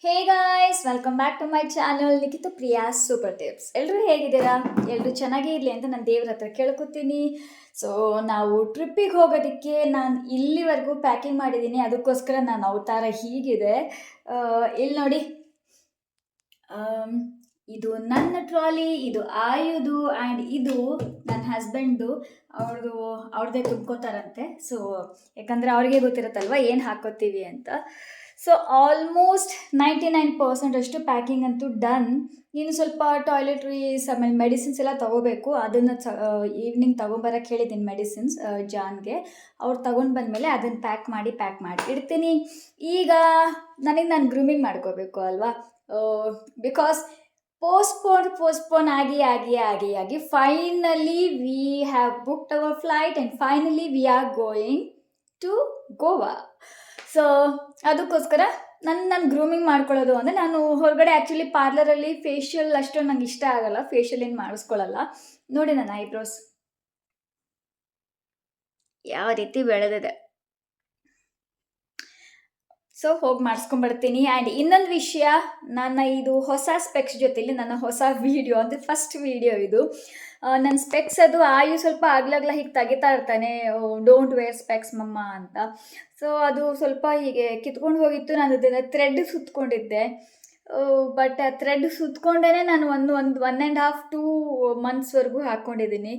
Hey guys, welcome back to my channel Nikhita Priya super tips. ಎಲ್ಲರೂ ಹೇಗಿದ್ದೀರಾ? ಎಲ್ಲರೂ ಚೆನ್ನಾಗೇ ಇರಲಿ ಅಂತ ನಾನು ದೇವ್ರ ಹತ್ರ ಕೇಳ್ಕೊತೀನಿ. ಸೊ ನಾವು ಟ್ರಿಪ್ಪಿಗೆ ಹೋಗೋದಕ್ಕೆ ನಾನು ಇಲ್ಲಿವರೆಗೂ ಪ್ಯಾಕಿಂಗ್ ಮಾಡಿದ್ದೀನಿ. ಅದಕ್ಕೋಸ್ಕರ ನಾನು ಅವತಾರ ಹೀಗಿದೆ. ಇಲ್ಲಿ ನೋಡಿ, ಇದು ನನ್ನ ಟ್ರಾಲಿ, ಇದು ಆಯುದು ಆ್ಯಂಡ್ ಇದು ನನ್ನ ಹಸ್ಬೆಂಡ್ದು. ಅವ್ರದ್ದೇ ತುಂಬ್ಕೋತಾರಂತೆ. ಸೊ ಯಾಕಂದರೆ ಅವ್ರಿಗೆ ಗೊತ್ತಿರುತ್ತಲ್ವ ಏನು ಹಾಕೋತೀವಿ ಅಂತ. ಸೊ ಆಲ್ಮೋಸ್ಟ್ 99% ಅಷ್ಟು ಪ್ಯಾಕಿಂಗ್ ಅಂತೂ ಡನ್. ಇನ್ನು ಸ್ವಲ್ಪ ಟಾಯ್ಲೆಟ್ರೀಸ್ ಆಮೇಲೆ ಮೆಡಿಸಿನ್ಸ್ ಎಲ್ಲ ತೊಗೋಬೇಕು. ಅದನ್ನು ಈವ್ನಿಂಗ್ ತೊಗೊಂಬರಕ್ಕೆ ಹೇಳಿದ್ದೀನಿ ಮೆಡಿಸಿನ್ಸ್ ಜಾನ್ಗೆ. ಅವ್ರು ತೊಗೊಂಡು ಬಂದಮೇಲೆ ಅದನ್ನು ಪ್ಯಾಕ್ ಮಾಡಿ ಇಡ್ತೀನಿ. ಈಗ ನಾನು ಗ್ರೂಮಿಂಗ್ ಮಾಡ್ಕೋಬೇಕು ಅಲ್ವಾ, ಬಿಕಾಸ್ ಪೋಸ್ಟ್ಪೋನ್ ಆಗಿ finally we have booked our flight and finally we are going to Goa. So ಅದಕ್ಕೋಸ್ಕರ ನಾನು ಗ್ರೂಮಿಂಗ್ ಮಾಡ್ಕೊಳ್ಳೋದು ಅಂದರೆ, ನಾನು ಹೊರಗಡೆ ಆ್ಯಕ್ಚುಲಿ ಪಾರ್ಲರಲ್ಲಿ ಫೇಶಿಯಲ್ ಅಷ್ಟು ನಂಗೆ ಇಷ್ಟ ಆಗಲ್ಲ. ಫೇಶಿಯಲ್ ಏನು ಮಾಡಿಸ್ಕೊಳ್ಳಲ್ಲ. ನೋಡಿ ನನ್ನ ಐಬ್ರೋಸ್ ಯಾವ ರೀತಿ ಬೆಳೆದಿದೆ. ಸೊ ಹೋಗಿ ಮಾಡಿಸ್ಕೊಂಡ್ಬರ್ತೀನಿ. ಆ್ಯಂಡ್ ಇನ್ನೊಂದು ವಿಷಯ, ನನ್ನ ಇದು ಹೊಸ ಸ್ಪೆಕ್ಸ್ ಜೊತೆಲಿ ನನ್ನ ಹೊಸ ವೀಡಿಯೋ ಅಂದರೆ ಫಸ್ಟ್ ವೀಡಿಯೋ ಇದು. ನನ್ನ ಸ್ಪೆಕ್ಸ್ ಅದು ಆಯು ಸ್ವಲ್ಪ ಆಗ್ಲಾಗ್ಲ ಹೀಗೆ ತೆಗಿತಾ ಇರ್ತಾನೆ, ಡೋಂಟ್ ವೇರ್ ಸ್ಪೆಕ್ಸ್ ಮಮ್ಮ ಅಂತ. ಸೊ ಅದು ಸ್ವಲ್ಪ ಹೀಗೆ ಕಿತ್ಕೊಂಡು ಹೋಗಿತ್ತು. ನಾನು ಅದನ್ನು ಥ್ರೆಡ್ ಸುತ್ತಕೊಂಡಿದ್ದೆ. ಬಟ್ ಆ ಥ್ರೆಡ್ ಸುತ್ತಕೊಂಡೇ ನಾನು ಒಂದು 1.5-2 ಮಂತ್ಸ್ವರೆಗೂ ಹಾಕ್ಕೊಂಡಿದ್ದೀನಿ.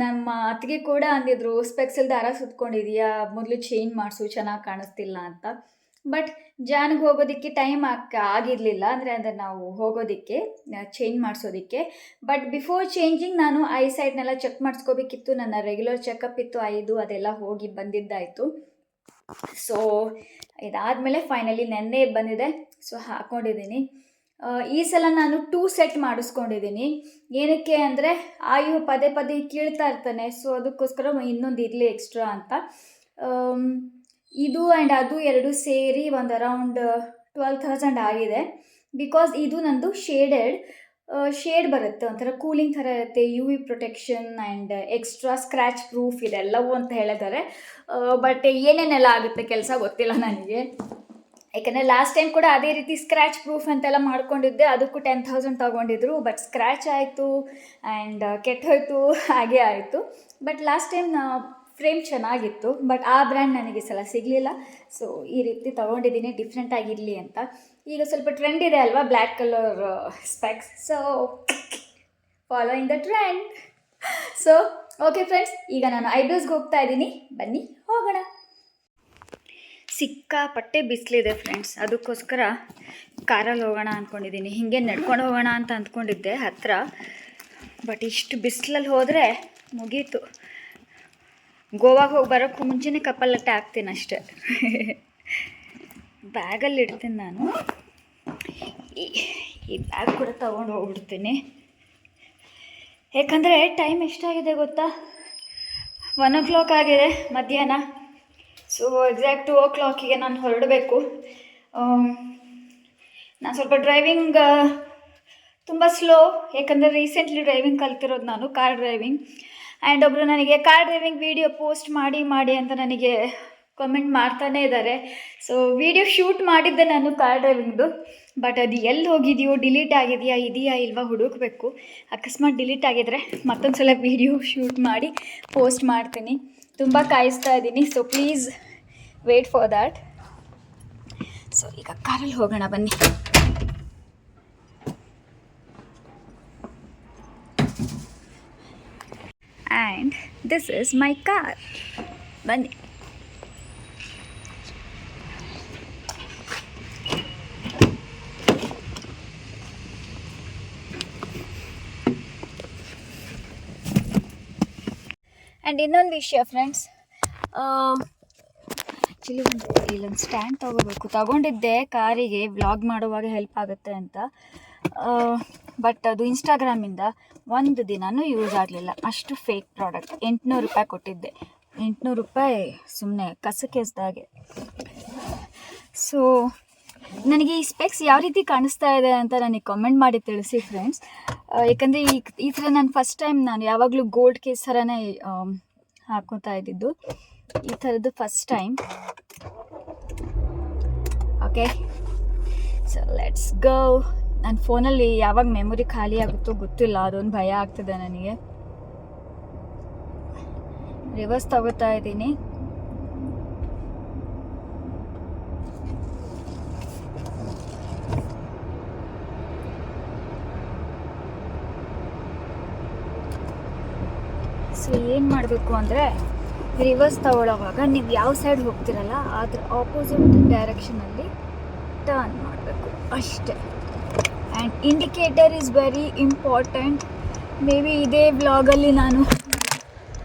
ನಮ್ಮ ಅತ್ತಿಗೆ ಕೂಡ ಅಂದಿದ್ರು, ಸ್ಪೆಕ್ಸಲ್ಲಿ ದಾರ ಸುತ್ತಕೊಂಡಿದೀಯಾ, ಮೊದಲು ಚೇಂಜ್ ಮಾಡಿಸು, ಚೆನ್ನಾಗಿ ಕಾಣಿಸ್ತಿಲ್ಲ ಅಂತ. ಬಟ್ ಜಾನ್ಗೆ ಹೋಗೋದಕ್ಕೆ ಟೈಮ್ ಆಗಿರಲಿಲ್ಲ. ಅಂದರೆ ನಾವು ಹೋಗೋದಕ್ಕೆ ಚೇಂಜ್ ಮಾಡಿಸೋದಕ್ಕೆ. ಬಟ್ ಬಿಫೋರ್ ಚೇಂಜಿಂಗ್ ನಾನು ಐ ಸೈಟ್ನೆಲ್ಲ ಚೆಕ್ ಮಾಡಿಸ್ಕೋಬೇಕಿತ್ತು. ನನ್ನ ರೆಗ್ಯುಲರ್ ಚೆಕಪ್ ಇತ್ತು ಐದು, ಅದೆಲ್ಲ ಹೋಗಿ ಬಂದಿದ್ದಾಯಿತು. ಸೊ ಇದಾದಮೇಲೆ ಫೈನಲಿ ನೆನ್ನೆ ಬಂದಿದೆ. ಸೊ ಹಾಕ್ಕೊಂಡಿದ್ದೀನಿ. ಈ ಸಲ ನಾನು 2 ಸೆಟ್ ಮಾಡಿಸ್ಕೊಂಡಿದ್ದೀನಿ. ಏನಕ್ಕೆ ಅಂದರೆ ಆಯು ಪದೇ ಕೀಳ್ತಾ ಇರ್ತಾನೆ. ಸೊ ಅದಕ್ಕೋಸ್ಕರ ಇನ್ನೊಂದು ಇರಲಿ ಎಕ್ಸ್ಟ್ರಾ ಅಂತ. ಇದು ಆ್ಯಂಡ್ ಅದು ಎರಡು ಸೇರಿ ಒಂದು ಅರೌಂಡ್ 12,000 ಆಗಿದೆ. ಬಿಕಾಸ್ ಇದು ನಂದು ಶೇಡ್ ಬರುತ್ತೆ, ಒಂಥರ ಕೂಲಿಂಗ್ ಥರ ಇರುತ್ತೆ, UV protection and extra scratch proof ಇದೆಲ್ಲವೂ ಅಂತ ಹೇಳಿದ್ದಾರೆ. ಬಟ್ ಏನೇನೆಲ್ಲ ಆಗುತ್ತೆ ಕೆಲಸ ಗೊತ್ತಿಲ್ಲ ನನಗೆ. ಯಾಕಂದರೆ ಲಾಸ್ಟ್ ಟೈಮ್ ಕೂಡ ಅದೇ ರೀತಿ ಸ್ಕ್ರ್ಯಾಚ್ ಪ್ರೂಫ್ ಅಂತೆಲ್ಲ ಮಾಡ್ಕೊಂಡಿದ್ದೆ. ಅದಕ್ಕೂ 10,000 ತೊಗೊಂಡಿದ್ರು. ಬಟ್ ಸ್ಕ್ರ್ಯಾಚ್ ಆಯಿತು ಆ್ಯಂಡ್ ಕೆಟ್ಟೋಯ್ತು, ಹಾಗೆ ಆಯಿತು. ಬಟ್ ಲಾಸ್ಟ್ ಟೈಮ್ ಫ್ರೇಮ್ ಚೆನ್ನಾಗಿತ್ತು. ಬಟ್ ಆ ಬ್ರ್ಯಾಂಡ್ ನನಗೆ ಸಲ ಸಿಗಲಿಲ್ಲ. ಸೊ ಈ ರೀತಿ ತೊಗೊಂಡಿದ್ದೀನಿ, ಡಿಫ್ರೆಂಟ್ ಆಗಿರಲಿ ಅಂತ. ಈಗ ಸ್ವಲ್ಪ ಟ್ರೆಂಡ್ ಇದೆ ಅಲ್ವಾ black colour specs. So following the trend. So okay friends, ಈಗ ನಾನು ಐಬ್ರೋಸ್ಗೆ ಹೋಗ್ತಾ ಇದ್ದೀನಿ. ಬನ್ನಿ ಹೋಗೋಣ. ಸಿಕ್ಕಾಪಟ್ಟೆ ಬಿಸಿಲಿದೆ ಫ್ರೆಂಡ್ಸ್. ಅದಕ್ಕೋಸ್ಕರ ಕಾರಲ್ಲಿ ಹೋಗೋಣ ಅಂದ್ಕೊಂಡಿದ್ದೀನಿ. ಹೀಗೆ ನಡ್ಕೊಂಡು ಹೋಗೋಣ ಅಂತ ಅಂದ್ಕೊಂಡಿದ್ದೆ ಹತ್ತಿರ. ಬಟ್ ಇಷ್ಟು ಬಿಸಿಲಲ್ಲಿ ಹೋದರೆ ಮುಗೀತು. ಗೋವಾಗೆ ಹೋಗಿ ಬರೋಕ್ಕೂ ಮುಂಚೆನೇ ಕಪ್ಪಲಟ್ಟೆ ಹಾಕ್ತೀನಿ ಅಷ್ಟೆ. ಬ್ಯಾಗಲ್ಲಿ ಇಡ್ತೀನಿ ನಾನು. ಈ ಬ್ಯಾಗ್ ಕೂಡ ತೊಗೊಂಡು ಹೋಗ್ಬಿಡ್ತೀನಿ. ಯಾಕಂದರೆ ಟೈಮ್ ಎಷ್ಟಾಗಿದೆ ಗೊತ್ತಾ? 1 o'clock ಆಗಿದೆ ಮಧ್ಯಾಹ್ನ. ಸೊ ಎಕ್ಸಾಕ್ಟ್ 2 o'clockಗೆ ನಾನು ಹೊರಡಬೇಕು. ನಾನು ಸ್ವಲ್ಪ ಡ್ರೈವಿಂಗ್ ತುಂಬ ಸ್ಲೋ, ಯಾಕಂದರೆ ರೀಸೆಂಟ್ಲಿ ಡ್ರೈವಿಂಗ್ ಕಲ್ತಿರೋದು ನಾನು, ಕಾರ್ ಡ್ರೈವಿಂಗ್. ಆ್ಯಂಡ್ ಒಬ್ಬರು ನನಗೆ ಕಾರ್ ಡ್ರೈವಿಂಗ್ ವೀಡಿಯೋ ಪೋಸ್ಟ್ ಮಾಡಿ ಅಂತ ನನಗೆ ಕಮೆಂಟ್ ಮಾಡ್ತಾನೇ ಇದ್ದಾರೆ. ಸೊ ವೀಡಿಯೋ ಶೂಟ್ ಮಾಡಿದ್ದೆ ನಾನು ಕಾರ್ ಡ್ರೈವಿಂಗ್ದು. ಬಟ್ ಅದು ಎಲ್ಲಿ ಹೋಗಿದೆಯೋ, ಡಿಲೀಟ್ ಆಗಿದೆಯಾ, ಇದೆಯಾ ಇಲ್ವಾ ಹುಡುಕಬೇಕು. ಅಕಸ್ಮಾತ್ ಡಿಲೀಟ್ ಆಗಿದ್ರೆ ಮತ್ತೊಂದು ಸಲ ವೀಡಿಯೋ ಶೂಟ್ ಮಾಡಿ ಪೋಸ್ಟ್ ಮಾಡ್ತೀನಿ. ತುಂಬ ಕಾಯಿಸ್ತಾ ಇದ್ದೀನಿ. So please wait for that. So ಈಗ ಕಾರಲ್ಲಿ ಹೋಗೋಣ ಬನ್ನಿ. And this is my car. ಬನ್ನಿ. ಆ್ಯಂಡ್ ಇನ್ನೊಂದು ವಿಷಯ ಫ್ರೆಂಡ್ಸ್, ಆ್ಯಕ್ಚುಲಿ ಇಲ್ಲೊಂದು ಸ್ಟ್ಯಾಂಡ್ ತೊಗೊಂಡಿದ್ದೆ ಕಾರಿಗೆ, ವ್ಲಾಗ್ ಮಾಡುವಾಗ ಹೆಲ್ಪ್ ಆಗುತ್ತೆ ಅಂತ. ಬಟ್ ಅದು ಇನ್ಸ್ಟಾಗ್ರಾಮಿಂದ ಒಂದು ದಿನವೂ ಯೂಸ್ ಆಗಲಿಲ್ಲ. ಅಷ್ಟು ಫೇಕ್ ಪ್ರಾಡಕ್ಟ್. 800 ರೂಪಾಯಿ ಕೊಟ್ಟಿದ್ದೆ. 800 ರೂಪಾಯಿ ಸುಮ್ಮನೆ ಕಸಕ್ಕೆ ಎಸ್ದಾಗೆ. ಸೊ ನನಗೆ ಈ ಸ್ಪೆಕ್ಸ್ ಯಾವ ರೀತಿ ಕಾಣಿಸ್ತಾ ಇದೆ ಅಂತ ನನಗೆ ಕಮೆಂಟ್ ಮಾಡಿ ತಿಳಿಸಿ ಫ್ರೆಂಡ್ಸ್. ಯಾಕಂದರೆ ಈ ಥರ ನಾನು ಫಸ್ಟ್ ಟೈಮ್, ನಾನು ಯಾವಾಗಲೂ ಗೋಲ್ಡ್ ಕೇಸ್ ಥರನೇ ಹಾಕೋತಾ ಇದ್ದಿದ್ದು. ಈ ಥರದ್ದು first time. Okay, so let's go. ನನ್ನ ಫೋನಲ್ಲಿ ಯಾವಾಗ ಮೆಮೊರಿ ಖಾಲಿ ಆಗುತ್ತೋ ಗೊತ್ತಿಲ್ಲ, ಅದೊಂದು ಭಯ ಆಗ್ತದೆ ನನಗೆ. ರಿವರ್ಸ್ ತಗೋತಾ ಇದ್ದೀನಿ. ಸೊ ಏನು ಮಾಡಬೇಕು ಅಂದರೆ, ರಿವರ್ಸ್ ತಗೊಳ್ಳೋವಾಗ ನೀವು ಯಾವ ಸೈಡ್ ಹೋಗ್ತಿರಲ್ಲ ಅದ್ರ ಆಪೋಸಿಟ್ ಡೈರೆಕ್ಷನಲ್ಲಿ ಟರ್ನ್ ಮಾಡಬೇಕು ಅಷ್ಟೇ. And indicator is very important. May be ಇದೇ ವ್ಲಾಗಲ್ಲಿ ನಾನು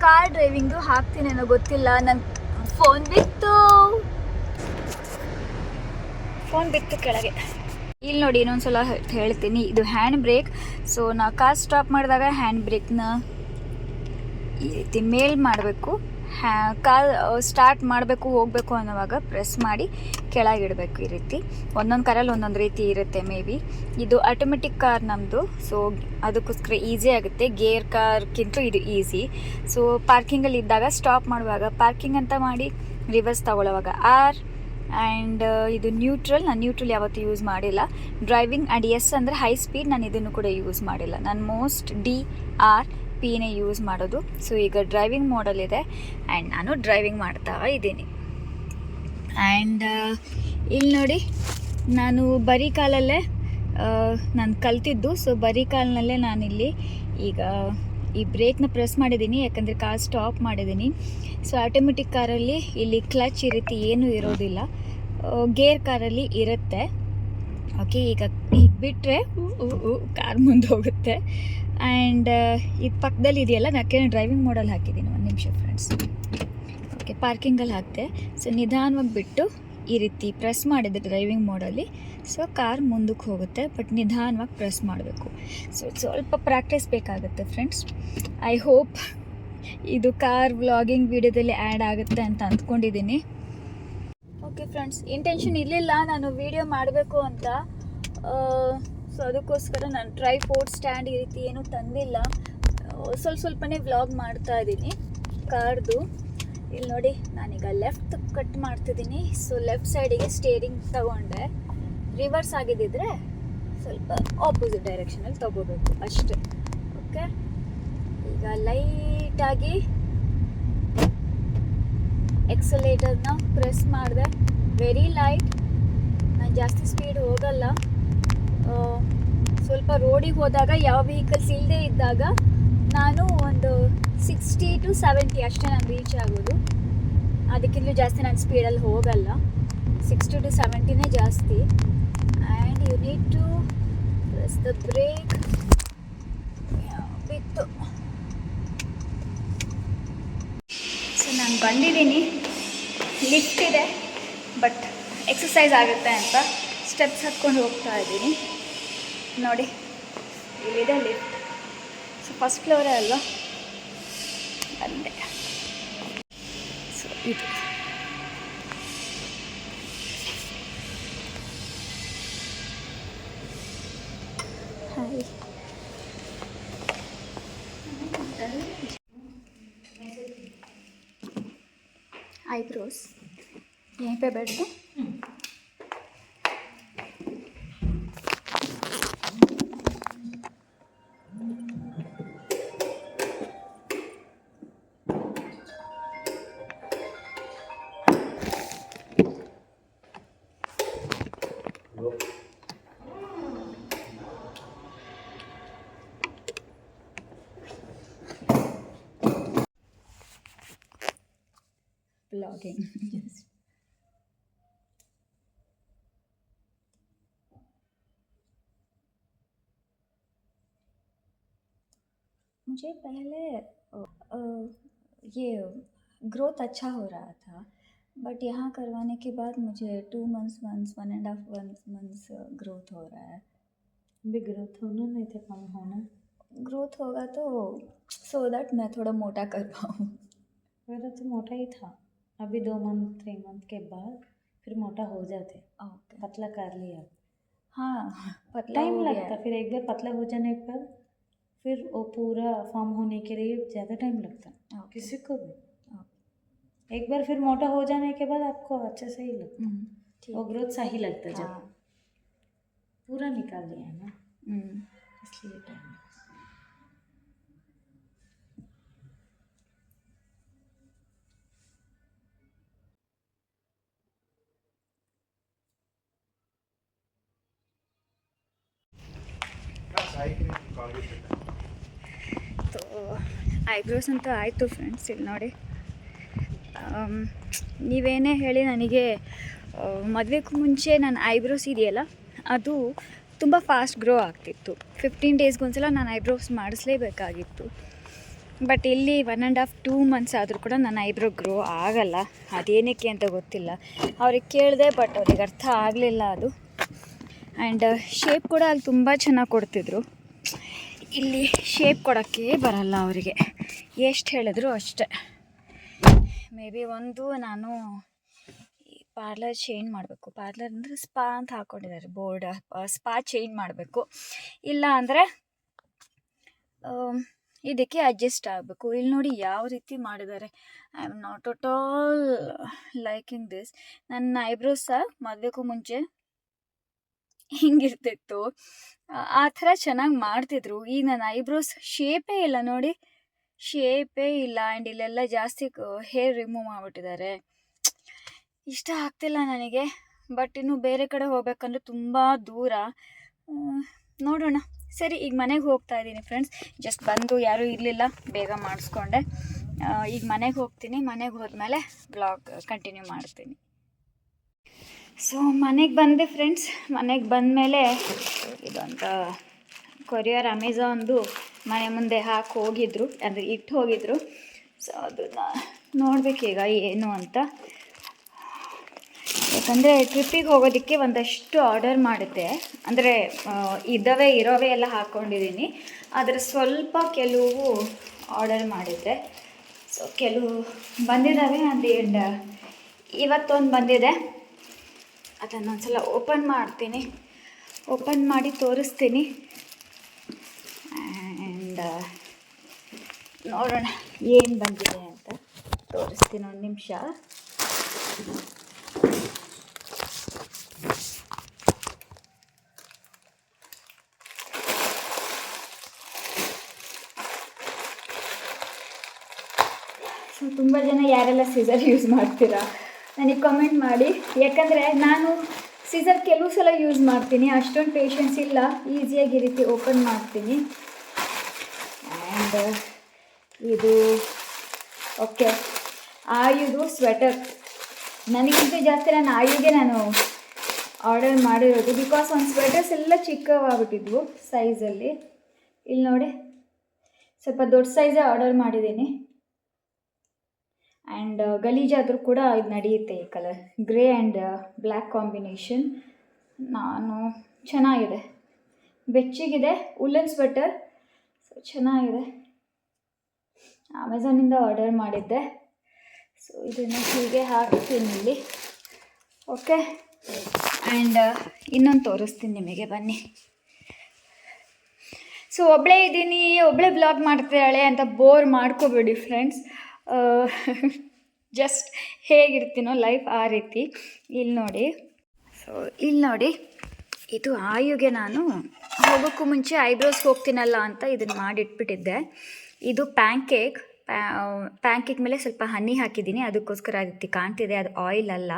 ಕಾರ್ ಡ್ರೈವಿಂಗು ಹಾಕ್ತೀನೇನೋ ಗೊತ್ತಿಲ್ಲ. ನನ್ನ ಫೋನ್ ಬಿತ್ತು ಕೆಳಗೆ. ಇಲ್ಲಿ ನೋಡಿ, ಇನ್ನೊಂದ್ಸಲ ಹೇಳ್ತೀನಿ, ಇದು ಹ್ಯಾಂಡ್ ಬ್ರೇಕ್. ಸೊ ನಾ ಕಾರ್ ಸ್ಟಾಪ್ ಮಾಡಿದಾಗ ಹ್ಯಾಂಡ್ ಬ್ರೇಕ್ನ ಈ ರೀತಿ ಮೇಲ್ ಮಾಡಬೇಕು. ಕಾರ್ ಸ್ಟಾರ್ಟ್ ಮಾಡಬೇಕು ಹೋಗಬೇಕು ಅನ್ನೋವಾಗ ಪ್ರೆಸ್ ಮಾಡಿ ಕೆಳಗಿಡಬೇಕು. ಈ ರೀತಿ ಒಂದೊಂದು ಕಾರಲ್ಲಿ ಒಂದೊಂದು ರೀತಿ ಇರುತ್ತೆ. ಮೇ ಬಿ ಇದು ಆಟೋಮೆಟಿಕ್ ಕಾರ್ ನಮ್ಮದು, ಸೊ ಅದಕ್ಕೋಸ್ಕರ ಈಸಿ ಆಗುತ್ತೆ. ಗೇರ್ ಕಾರ್ಗಿಂತ ಇದು ಈಸಿ. ಸೊ ಪಾರ್ಕಿಂಗಲ್ಲಿ ಇದ್ದಾಗ ಸ್ಟಾಪ್ ಮಾಡುವಾಗ ಪಾರ್ಕಿಂಗ್ ಅಂತ ಮಾಡಿ, ರಿವರ್ಸ್ ತಗೊಳ್ಳೋವಾಗ ಆರ್. ಆ್ಯಂಡ್ ಇದು ನ್ಯೂಟ್ರಲ್. ನಾನು ನ್ಯೂಟ್ರಲ್ ಯಾವತ್ತೂ ಯೂಸ್ ಮಾಡಿಲ್ಲ. ಡ್ರೈವಿಂಗ್ ಆ್ಯಂಡ್ ಎಸ್ ಅಂದರೆ ಹೈ ಸ್ಪೀಡ್. ನಾನು ಇದನ್ನು ಕೂಡ ಯೂಸ್ ಮಾಡಿಲ್ಲ. ನಾನು ಮೋಸ್ಟ್ DRPನೇ ಯೂಸ್ ಮಾಡೋದು. ಸೊ ಈಗ ಡ್ರೈವಿಂಗ್ ಮೋಡಲ್ ಇದೆ ಆ್ಯಂಡ್ ನಾನು ಡ್ರೈವಿಂಗ್ ಮಾಡ್ತಾ ಇದ್ದೀನಿ. ಆ್ಯಂಡ್ ಇಲ್ಲಿ ನೋಡಿ, ನಾನು ಬರೀ ಕಾಲಲ್ಲೇ ನಾನು ಕಲ್ತಿದ್ದು. ಸೊ ಬರೀ ಕಾಲಿನಲ್ಲೇ ನಾನಿಲ್ಲಿ ಈಗ ಈ ಬ್ರೇಕ್ನ ಪ್ರೆಸ್ ಮಾಡಿದ್ದೀನಿ, ಯಾಕಂದರೆ ಕಾರ್ ಸ್ಟಾಪ್ ಮಾಡಿದ್ದೀನಿ. ಸೊ ಆಟೋಮೆಟಿಕ್ ಕಾರಲ್ಲಿ ಇಲ್ಲಿ ಕ್ಲಚ್ ಈ ರೀತಿ ಏನೂ ಇರೋದಿಲ್ಲ. ಗೇರ್ ಕಾರಲ್ಲಿ ಇರುತ್ತೆ. ಓಕೆ, ಈಗ ಬಿಟ್ಟರೆ ಕಾರ್ ಮುಂದೆ ಹೋಗುತ್ತೆ. ಆ್ಯಂಡ್ ಇದು ಪಕ್ಕದಲ್ಲಿ ಇದೆಯಲ್ಲ, ನಾಕೆ ಡ್ರೈವಿಂಗ್ ಮೋಡಲ್ ಹಾಕಿದ್ದೀನಿ. ಒಂದು ನಿಮಿಷ ಫ್ರೆಂಡ್ಸ್. ಓಕೆ, ಪಾರ್ಕಿಂಗಲ್ಲಿ ಹಾಕಿದೆ. ಸೊ ನಿಧಾನವಾಗಿ ಬಿಟ್ಟು ಈ ರೀತಿ ಪ್ರೆಸ್ ಮಾಡಿದೆ ಡ್ರೈವಿಂಗ್ ಮೋಡಲ್ಲಿ. ಸೊ ಕಾರ್ ಮುಂದಕ್ಕೆ ಹೋಗುತ್ತೆ, ಬಟ್ ನಿಧಾನವಾಗಿ ಪ್ರೆಸ್ ಮಾಡಬೇಕು. ಸೊ ಸ್ವಲ್ಪ ಪ್ರಾಕ್ಟೀಸ್ ಬೇಕಾಗುತ್ತೆ ಫ್ರೆಂಡ್ಸ್. ಐ ಹೋಪ್ ಇದು ಕಾರ್ ವ್ಲಾಗಿಂಗ್ ವಿಡಿಯೋದಲ್ಲಿ ಆ್ಯಡ್ ಆಗುತ್ತೆ ಅಂತ ಅಂದ್ಕೊಂಡಿದ್ದೀನಿ. ಓಕೆ ಫ್ರೆಂಡ್ಸ್, ಇಂಟೆನ್ಷನ್ ಇರಲಿಲ್ಲ ನಾನು ವಿಡಿಯೋ ಮಾಡಬೇಕು ಅಂತ. ಸೊ ಅದಕ್ಕೋಸ್ಕರ ನಾನು ಟ್ರೈಪೋಡ್ ಸ್ಟ್ಯಾಂಡ್ ಈ ರೀತಿ ಏನೂ ತಂದಿಲ್ಲ. ಸ್ವಲ್ಪನೇ ವ್ಲಾಗ್ ಮಾಡ್ತಾ ಇದ್ದೀನಿ ಕಾರ್ದು. ಇಲ್ಲಿ ನೋಡಿ, ನಾನೀಗ ಲೆಫ್ಟ್ ಕಟ್ ಮಾಡ್ತಿದ್ದೀನಿ. ಸೊ ಲೆಫ್ಟ್ ಸೈಡಿಗೆ ಸ್ಟೇರಿಂಗ್ ತಗೊಂಡೆ. ರಿವರ್ಸ್ ಆಗಿದ್ದಿದ್ರೆ ಸ್ವಲ್ಪ ಆಪೋಸಿಟ್ ಡೈರೆಕ್ಷನಲ್ಲಿ ತಗೋಬೇಕು ಅಷ್ಟೇ. ಓಕೆ, ಈಗ ಲೈಟಾಗಿ ಎಕ್ಸಲೇಟರ್ನ ಪ್ರೆಸ್ ಮಾಡಿದೆ. ವೆರಿ ಲೈಟ್, ನಾನು ಜಾಸ್ತಿ ಸ್ಪೀಡ್ ಹೋಗಲ್ಲ. ಸ್ವಲ್ಪ ರೋಡಿಗೆ ಹೋದಾಗ ಯಾವ ವೆಹಿಕಲ್ಸ್ ಇಲ್ಲದೆ ಇದ್ದಾಗ ನಾನು ಒಂದು 60 to 70 ಅಷ್ಟೇ ನಾನು ರೀಚ್ ಆಗೋದು. ಅದಕ್ಕಿಂತ ಜಾಸ್ತಿ ನಾನು ಸ್ಪೀಡಲ್ಲಿ ಹೋಗಲ್ಲ. 60 to 70ನೇ ಜಾಸ್ತಿ. And you need to press the brake. ಬಿತ್ತು. ಸೊ ನಾನು ಬಂದಿದ್ದೀನಿ. ಲಿಫ್ಟ್ ಇದೆ, ಬಟ್ ಎಕ್ಸಸೈಸ್ ಆಗುತ್ತೆ ಅಂತ ಸ್ಟೆಪ್ಸ್ ಹತ್ಕೊಂಡು ಹೋಗ್ತಾ ಇದ್ದೀನಿ. ನೋಡಿ, ಇಲ್ಲಿದೆ ಲಿಫ್ಟ್. ಸೊ ಫಸ್ಟ್ ಫ್ಲೋರೇ ಅಲ್ವಾ, ಬಂದೆ. ಸೊ ಇದು ಹಾಯ್. आईब्रोज यहीं पे बैठ दो. Vlogging. Yes. मुझे पहले ये ग्रोथ अच्छा हो रहा था, बट यहाँ करवाने के बाद मुझे 2 months 1.5 months ग्रोथ हो रहा है. भी ग्रोथ होना नहीं था, कम होना. ग्रोथ होगा तो सो दैट मैं थोड़ा मोटा कर पाऊँ. मेरा तो मोटा ही था. अभी 2 मंथ 3 मंथ के बाद फिर मोटा हो जाते. ओके. पतला कर लिया. हाँ, पतला टाइम हो गया लगता. फिर एक बार पतला हो जाने पर फिर वो पूरा फॉर्म होने के लिए ज़्यादा टाइम लगता किसी को भी. एक बार फिर मोटा हो जाने के बाद आपको अच्छा सही लगता. वो ग्रोथ सही लगता जब. पूरा निकाल दिया ना, ಹ್ಞೂ इसलिए टाइम। ಐಬ್ರೋಸ್ ಅಂತ ಆಯಿತು ಫ್ರೆಂಡ್ಸ್. ಇಲ್ಲಿ ನೋಡಿ, ನೀವೇನೇ ಹೇಳಿ ನನಗೆ ಮದುವೆಗೂ ಮುಂಚೆ ನನ್ನ ಐಬ್ರೋಸ್ ಇದೆಯಲ್ಲ ಅದು ತುಂಬ ಫಾಸ್ಟ್ ಗ್ರೋ ಆಗ್ತಿತ್ತು. 15 ಡೇಸ್ಗೊಂದ್ಸಲ ನಾನು ಐಬ್ರೋಸ್ ಮಾಡಿಸ್ಲೇಬೇಕಾಗಿತ್ತು. ಬಟ್ ಇಲ್ಲಿ 1.5-2 ಮಂತ್ಸ್ ಆದರೂ ಕೂಡ ನನ್ನ ಐಬ್ರೋ ಗ್ರೋ ಆಗಲ್ಲ. ಅದೇನಕ್ಕೆ ಅಂತ ಗೊತ್ತಿಲ್ಲ. ಅವ್ರಿಗೆ ಕೇಳಿದೆ, ಬಟ್ ಅವ್ರಿಗೆ ಅರ್ಥ ಆಗಲಿಲ್ಲ ಅದು. ಆ್ಯಂಡ್ ಶೇಪ್ ಕೂಡ ಅಲ್ಲಿ ತುಂಬ ಚೆನ್ನಾಗಿ ಕೊಡ್ತಿದ್ರು. ಇಲ್ಲಿ ಶೇಪ್ ಕೊಡೋಕ್ಕೆ ಬರಲ್ಲ ಅವರಿಗೆ, ಎಷ್ಟು ಹೇಳಿದ್ರು ಅಷ್ಟೆ. ಮೇ ಬಿ ನಾನು ಈ ಪಾರ್ಲರ್ ಚೇಂಜ್ ಮಾಡಬೇಕು. ಪಾರ್ಲರ್ ಅಂದರೆ ಸ್ಪಾ ಅಂತ ಹಾಕ್ಕೊಂಡಿದ್ದಾರೆ ಬೋರ್ಡ್, ಸ್ಪಾ ಚೇಂಜ್ ಮಾಡಬೇಕು. ಇಲ್ಲ ಅಂದರೆ ಇದಕ್ಕೆ ಅಡ್ಜಸ್ಟ್ ಆಗಬೇಕು. ಇಲ್ಲಿ ನೋಡಿ ಯಾವ ರೀತಿ ಮಾಡಿದ್ದಾರೆ. I am not at all liking this. ನನ್ನ ಐಬ್ರೋಸ್ ಮದುವೆಗೂ ಮುಂಚೆ ಹಿಂಗಿರ್ತಿತ್ತು, ಆ ಥರ ಚೆನ್ನಾಗಿ ಮಾಡ್ತಿದ್ರು. ಈಗ ನನ್ನ ಐಬ್ರೋಸ್ ಶೇಪೇ ಇಲ್ಲ ನೋಡಿ, ಶೇಪೇ ಇಲ್ಲ. ಆ್ಯಂಡ್ ಇಲ್ಲೆಲ್ಲ ಜಾಸ್ತಿ ಹೇರ್ ರಿಮೂವ್ ಮಾಡಿಬಿಟ್ಟಿದ್ದಾರೆ. ಇಷ್ಟ ಆಗ್ತಿಲ್ಲ ನನಗೆ. ಬಟ್ ಇನ್ನು ಬೇರೆ ಕಡೆ ಹೋಗ್ಬೇಕಂದ್ರೆ ತುಂಬ ದೂರ. ನೋಡೋಣ. ಸರಿ, ಈಗ ಮನೆಗೆ ಹೋಗ್ತಾ ಇದ್ದೀನಿ ಫ್ರೆಂಡ್ಸ್. ಜಸ್ಟ್ ಬಂದು ಯಾರೂ ಇರಲಿಲ್ಲ, ಬೇಗ ಮಾಡಿಸ್ಕೊಂಡೆ. ಈಗ ಮನೆಗೆ ಹೋಗ್ತೀನಿ. ಮನೆಗೆ ಹೋದ್ಮೇಲೆ ಬ್ಲಾಗ್ ಕಂಟಿನ್ಯೂ ಮಾಡ್ತೀನಿ. ಸೊ ಮನೆಗೆ ಬಂದೆ ಫ್ರೆಂಡ್ಸ್. ಮನೆಗೆ ಬಂದಮೇಲೆ ಇದೊಂದು ಕೊರಿಯರ್ ಅಮೆಝಾನ್ದು ಮನೆ ಮುಂದೆ ಹಾಕಿ ಹೋಗಿದ್ರು, ಅಂದರೆ ಇಟ್ಟು ಹೋಗಿದ್ರು. ಸೊ ಅದನ್ನು ನೋಡಬೇಕೀಗ ಏನು ಅಂತ. ಯಾಕಂದರೆ ಟ್ರಿಪ್ಪಿಗೆ ಹೋಗೋದಕ್ಕೆ ಒಂದಷ್ಟು ಆರ್ಡರ್ ಮಾಡಿದ್ದೆ. ಅಂದರೆ ಇರೋವೇ ಎಲ್ಲ ಹಾಕ್ಕೊಂಡಿದ್ದೀನಿ. ಆದರೆ ಸ್ವಲ್ಪ ಕೆಲವು ಆರ್ಡರ್ ಮಾಡಿದ್ದೆ. ಸೊ ಕೆಲವು ಬಂದಿದ್ದಾವೆ. ಆ್ಯಂಡ್ ಇವತ್ತೊಂದು ಬಂದಿದೆ, ಅದನ್ನೊಂದ್ಸಲ ಓಪನ್ ಮಾಡ್ತೀನಿ. ಓಪನ್ ಮಾಡಿ ತೋರಿಸ್ತೀನಿ. ಆ್ಯಂಡ್ ನೋಡೋಣ ಏನು ಬಂದಿದೆ ಅಂತ ತೋರಿಸ್ತೀನಿ. ಒಂದು ನಿಮಿಷ. ಸೊ ತುಂಬ ಜನ ಯಾರೆಲ್ಲ ಸಿಸರ್ ಯೂಸ್ ಮಾಡ್ತೀರಾ ನನಗೆ ಕಮೆಂಟ್ ಮಾಡಿ. ಯಾಕಂದರೆ ನಾನು ಸಿಸರ್ ಕೆಲವು ಸಲ ಯೂಸ್ ಮಾಡ್ತೀನಿ, ಅಷ್ಟೊಂದು ಪೇಷನ್ಸ್ ಇಲ್ಲ. ಈಸಿಯಾಗಿ ಈ ರೀತಿ ಓಪನ್ ಮಾಡ್ತೀನಿ. ಆ್ಯಂಡ್ ಇದು ಓಕೆ, ಆಯುದು ಸ್ವೆಟರ್. ನನಗಿಂತ ಜಾಸ್ತಿ ನಾನು ಆರ್ಡರ್ ಮಾಡಿರೋದು. ಬಿಕಾಸ್ ಒಂದು ಸ್ವೆಟರ್ಸ್ ಎಲ್ಲ ಚಿಕ್ಕವಾಗ್ಬಿಟ್ಟಿದ್ವು ಸೈಜಲ್ಲಿ. ಇಲ್ಲಿ ನೋಡಿ, ಸ್ವಲ್ಪ ದೊಡ್ಡ ಸೈಜೇ ಆರ್ಡರ್ ಮಾಡಿದ್ದೀನಿ. ಆ್ಯಂಡ್ ಗಲೀಜಾದರೂ ಕೂಡ ಇದು ನಡೆಯುತ್ತೆ. ಈ colour grey and black combination ಚೆನ್ನಾಗಿದೆ, ಬೆಚ್ಚಗಿದೆ. Woollen sweater. ಸೊ ಚೆನ್ನಾಗಿದೆ. ಅಮೆಝಾನಿಂದ ಆರ್ಡರ್ ಮಾಡಿದ್ದೆ. ಸೊ ಇದನ್ನು ಹೀಗೆ ಹಾಕ್ತೀನಿ ಇಲ್ಲಿ. ಓಕೆ. ಆ್ಯಂಡ್ ಇನ್ನೊಂದು ತೋರಿಸ್ತೀನಿ ನಿಮಗೆ, ಬನ್ನಿ. ಸೊ ಒಬ್ಬಳೇ ಇದ್ದೀನಿ, ಒಬ್ಬಳೇ ಬ್ಲಾಗ್ ಮಾಡ್ತಾಳೆ ಅಂತ ಬೋರ್ ಮಾಡ್ಕೋಬೇಡಿ ಫ್ರೆಂಡ್ಸ್. ಜಸ್ಟ್ ಹೇಗಿರ್ತೀನೋ ಲೈಫ್ ಆ ರೀತಿ. ಇಲ್ಲಿ ನೋಡಿ, ಇದು ಆಯುಗೆ ನಾನು ಹೋಗೋಕ್ಕೂ ಮುಂಚೆ ಐಬ್ರೋಸ್ ಹೋಗ್ತೀನಲ್ಲ ಅಂತ ಇದನ್ನು ಮಾಡಿಟ್ಬಿಟ್ಟಿದ್ದೆ. ಇದು ಪ್ಯಾನ್ಕೇಕ್ ಮೇಲೆ ಸ್ವಲ್ಪ ಹನಿ ಹಾಕಿದ್ದೀನಿ, ಅದಕ್ಕೋಸ್ಕರ ಆ ರೀತಿ ಕಾಣ್ತಿದೆ. ಅದು ಆಯಿಲ್ ಅಲ್ಲ.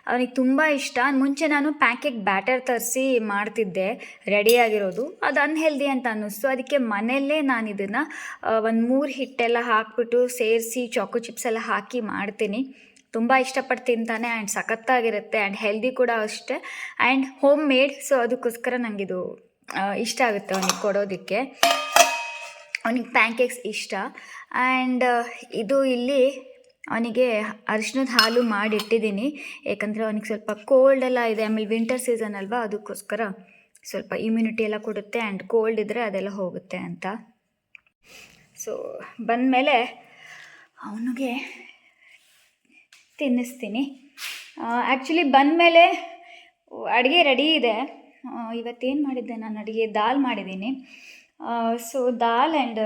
ಅವನಿಗೆ ತುಂಬ ಇಷ್ಟ. ಮುಂಚೆ ನಾನು ಪ್ಯಾನ್ಕೇಕ್ ಬ್ಯಾಟರ್ ತರಿಸಿ ಮಾಡ್ತಿದ್ದೆ, ರೆಡಿಯಾಗಿರೋದು. ಅದು ಅನ್ಹೆಲ್ದಿ ಅಂತ ಅನ್ನಿಸ್ತು. ಅದಕ್ಕೆ ಮನೆಯಲ್ಲೇ ನಾನು ಇದನ್ನು ಒಂದು 3 ಹಿಟ್ಟೆಲ್ಲ ಹಾಕ್ಬಿಟ್ಟು ಸೇರಿಸಿ ಚಾಕೋ ಚಿಪ್ಸ್ ಎಲ್ಲ ಹಾಕಿ ಮಾಡ್ತೀನಿ. ತುಂಬ ಇಷ್ಟಪಟ್ಟು ತಿಂತಾನೆ. ಆ್ಯಂಡ್ ಸಖತ್ತಾಗಿರುತ್ತೆ. ಆ್ಯಂಡ್ ಹೆಲ್ದಿ ಕೂಡ ಅಷ್ಟೇ. And home made. ಸೊ ಅದಕ್ಕೋಸ್ಕರ ನನಗಿದು ಇಷ್ಟ ಆಗುತ್ತೆ ಅವನಿಗೆ ಕೊಡೋದಕ್ಕೆ. ಅವನಿಗೆ ಪ್ಯಾನ್ಕೇಕ್ಸ್ ಇಷ್ಟ. ಆ್ಯಂಡ್ ಇದು ಇಲ್ಲಿ ಅವನಿಗೆ ಅರಿಶಿನದ ಹಾಲು ಮಾಡಿಟ್ಟಿದ್ದೀನಿ. ಯಾಕಂದರೆ ಅವನಿಗೆ ಸ್ವಲ್ಪ ಕೋಲ್ಡ್ ಎಲ್ಲ ಇದೆ. ಆಮೇಲೆ ವಿಂಟರ್ ಸೀಸನ್ ಅಲ್ವಾ, ಅದಕ್ಕೋಸ್ಕರ ಸ್ವಲ್ಪ ಇಮ್ಯುನಿಟಿ ಎಲ್ಲ ಕೊಡುತ್ತೆ. ಆ್ಯಂಡ್ ಕೋಲ್ಡ್ ಇದ್ದರೆ ಅದೆಲ್ಲ ಹೋಗುತ್ತೆ ಅಂತ. ಸೊ ಬಂದಮೇಲೆ ಅವನಿಗೆ ತಿನ್ನಿಸ್ತೀನಿ. ಆ್ಯಕ್ಚುಲಿ ಬಂದಮೇಲೆ ಅಡುಗೆ ರೆಡಿ ಇದೆ. ಇವತ್ತೇನು ಮಾಡಿದ್ದೆ ನಾನು ಅಡುಗೆ? ದಾಲ್ ಮಾಡಿದ್ದೀನಿ. ಸೊ ದಾಲ್ ಆ್ಯಂಡ್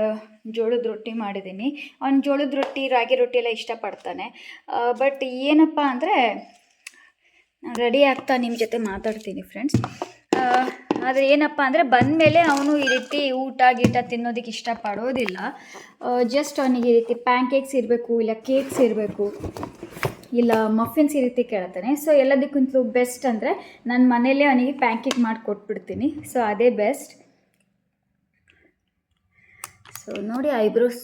ಜೋಳದ ರೊಟ್ಟಿ ಮಾಡಿದ್ದೀನಿ. ಅವ್ನು ಜೋಳದ ರೊಟ್ಟಿ, ರಾಗಿ ರೊಟ್ಟಿ ಎಲ್ಲ ಇಷ್ಟಪಡ್ತಾನೆ. ಬಟ್ ಏನಪ್ಪ ಅಂದರೆ ರೆಡಿ ಆಗ್ತಾ ನಿಮ್ಮ ಜೊತೆ ಮಾತಾಡ್ತೀನಿ ಫ್ರೆಂಡ್ಸ್. ಆದರೆ ಏನಪ್ಪ ಅಂದರೆ ಬಂದಮೇಲೆ ಅವನು ಈ ರೀತಿ ಊಟ ಗೀಟ ತಿನ್ನೋದಕ್ಕೆ ಇಷ್ಟಪಡೋದಿಲ್ಲ. ಜಸ್ಟ್ ಅವನಿಗೆ ಈ ರೀತಿ ಪ್ಯಾನ್ ಕೇಕ್ಸ್ ಇರಬೇಕು, ಇಲ್ಲ ಕೇಕ್ಸ್ ಇರಬೇಕು, ಇಲ್ಲ ಮಫಿನ್ಸ್ ಈ ರೀತಿ ಕೇಳ್ತಾನೆ. ಸೊ ಎಲ್ಲದಕ್ಕಿಂತಲೂ ಬೆಸ್ಟ್ ಅಂದರೆ ನಾನು ಮನೇಲೇ ಅವನಿಗೆ ಪ್ಯಾನ್ ಕೇಕ್ ಮಾಡಿ ಕೊಟ್ಬಿಡ್ತೀನಿ. ಸೊ ಅದೇ ಬೆಸ್ಟ್. ಸೊ ನೋಡಿ ಐಬ್ರೋಸ್